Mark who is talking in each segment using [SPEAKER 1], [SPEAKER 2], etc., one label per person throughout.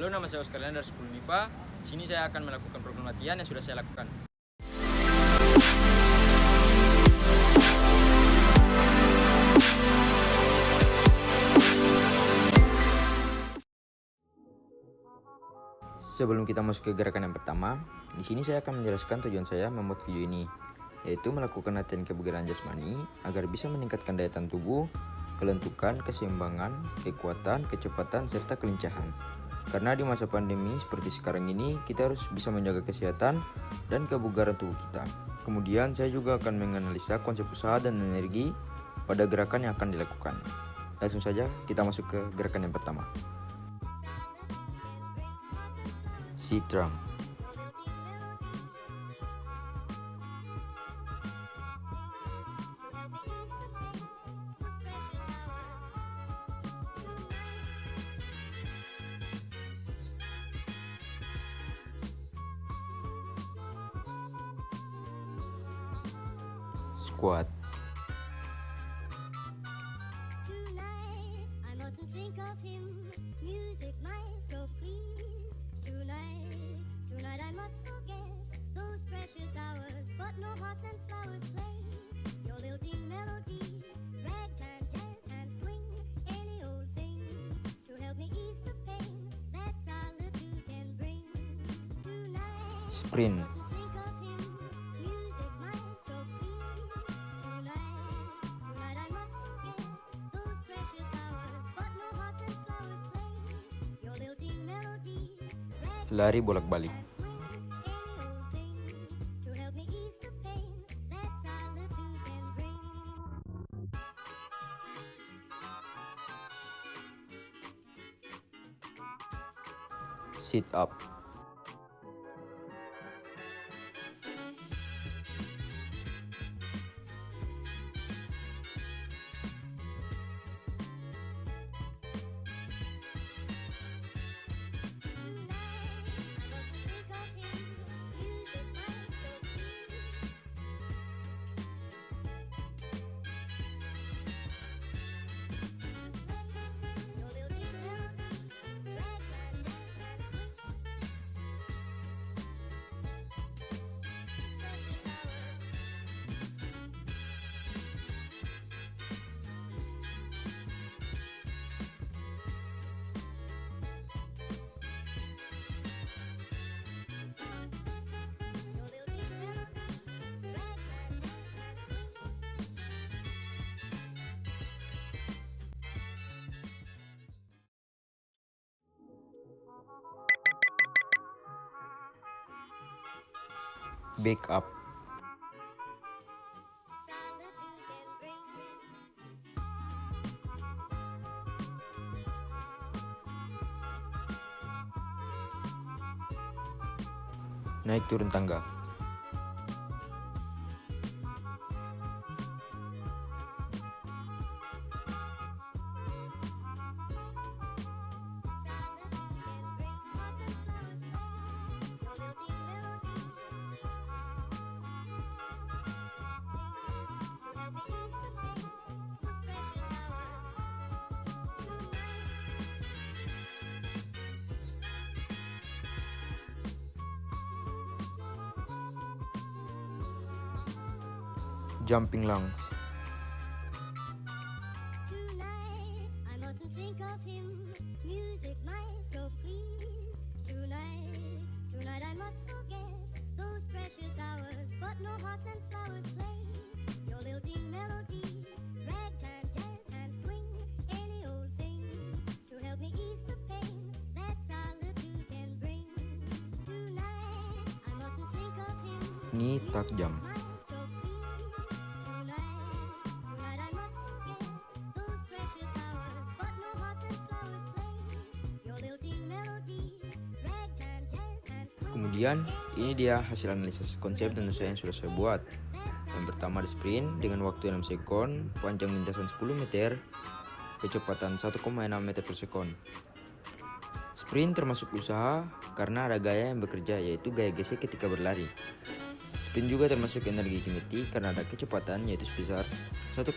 [SPEAKER 1] Halo, nama saya Oscar dari 10 MIPA. Sini saya akan melakukan program latihan yang sudah saya lakukan.
[SPEAKER 2] Sebelum kita masuk ke gerakan yang pertama, di sini saya akan menjelaskan tujuan saya membuat video ini, yaitu melakukan latihan kebugaran jasmani agar bisa meningkatkan daya tahan tubuh, kelentukan, keseimbangan, kekuatan, kecepatan, serta kelincahan. Karena di masa pandemi seperti sekarang ini, kita harus bisa menjaga kesehatan dan kebugaran tubuh kita. Kemudian saya juga akan menganalisa konsep usaha dan energi pada gerakan yang akan dilakukan. Langsung saja kita masuk ke gerakan yang pertama. Sit drum. Squat. Sprint. Lari bolak-balik. Sit up. Back up. Naik turun tangga. Jumping lunge. Knee tuck jump. Kemudian ini dia hasil analisis konsep dan usaha yang sudah saya buat. Yang pertama di sprint dengan waktu 6 sekon, panjang lintasan 10 meter, kecepatan 1,6 meter per sekon. Sprint termasuk usaha karena ada gaya yang bekerja, yaitu gaya gesek ketika berlari. Sprint juga termasuk energi kinetik karena ada kecepatan, yaitu sebesar 1,6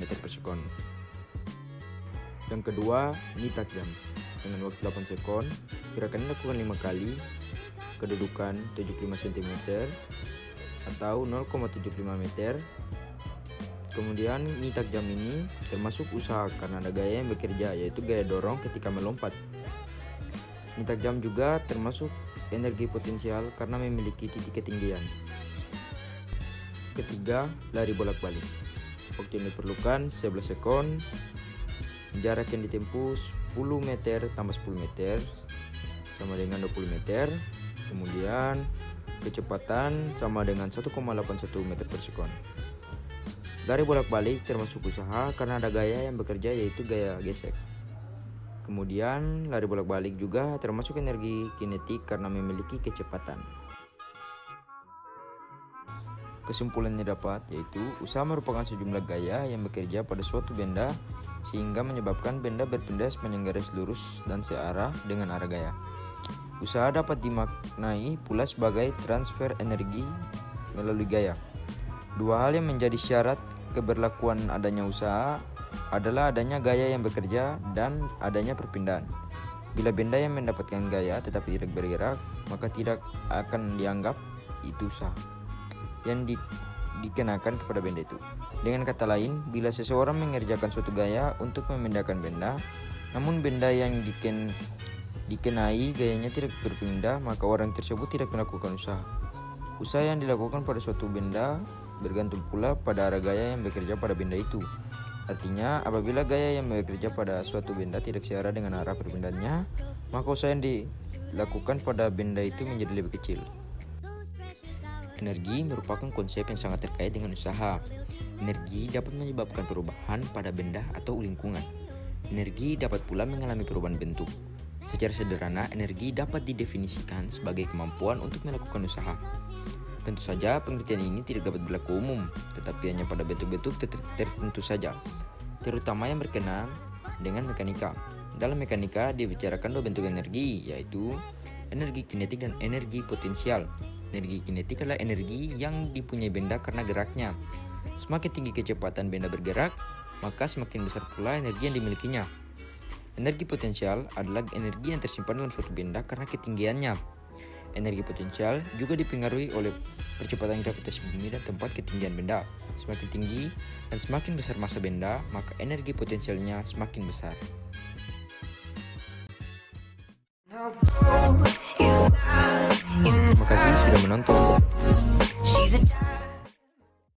[SPEAKER 2] meter per sekon. Yang kedua, knee tuck jump. dengan waktu 8 sekon. Gerakan ini lakukan 5 kali. Kedudukan 75 cm atau 0,75 meter. Kemudian nyitak jam ini termasuk usaha karena ada gaya yang bekerja, yaitu gaya dorong ketika melompat. Nyitak jam juga termasuk energi potensial karena memiliki titik ketinggian. Ketiga, lari bolak-balik. Waktu yang diperlukan 11 sekon. Jarak yang ditempuh 10 meter tambah 10 meter sama dengan 20 meter. Kemudian kecepatan sama dengan 1,81 meter per sekon. Lari bolak-balik termasuk usaha karena ada gaya yang bekerja, yaitu gaya gesek. Kemudian lari bolak-balik juga termasuk energi kinetik karena memiliki kecepatan. Kesimpulan yang dapat yaitu usaha merupakan sejumlah gaya yang bekerja pada suatu benda sehingga menyebabkan benda berpindah sepanjang garis lurus dan searah dengan arah gaya. Usaha dapat dimaknai pula sebagai transfer energi melalui gaya. Dua hal yang menjadi syarat keberlakuan adanya usaha adalah adanya gaya yang bekerja dan adanya perpindahan. Bila benda yang mendapatkan gaya tetapi tidak bergerak, maka tidak akan dianggap itu usaha yang dikenakan kepada benda itu. Dengan kata lain, bila seseorang mengerjakan suatu gaya untuk memindahkan benda, namun benda yang dikenai gayanya tidak berpindah, maka orang tersebut tidak melakukan usaha. Usaha yang dilakukan pada suatu benda bergantung pula pada arah gaya yang bekerja pada benda itu. Artinya, apabila gaya yang bekerja pada suatu benda tidak searah dengan arah perpindahannya, maka usaha yang dilakukan pada benda itu menjadi lebih kecil. Energi merupakan konsep yang sangat terkait dengan usaha. Energi dapat menyebabkan perubahan pada benda atau lingkungan. Energi dapat pula mengalami perubahan bentuk. Secara sederhana, energi dapat didefinisikan sebagai kemampuan untuk melakukan usaha. Tentu saja pengertian ini tidak dapat berlaku umum, tetapi hanya pada bentuk-bentuk tertentu saja, terutama yang berkenaan dengan mekanika. Dalam mekanika dibicarakan dua bentuk energi, yaitu energi kinetik dan energi potensial. Energi kinetik adalah energi yang dipunyai benda karena geraknya. Semakin tinggi kecepatan benda bergerak, maka semakin besar pula energi yang dimilikinya. Energi potensial adalah energi yang tersimpan dalam suatu benda karena ketinggiannya. Energi potensial juga dipengaruhi oleh percepatan gravitasi bumi dan tempat ketinggian benda. Semakin tinggi dan semakin besar massa benda, maka energi potensialnya semakin besar. Terima kasih sudah menonton.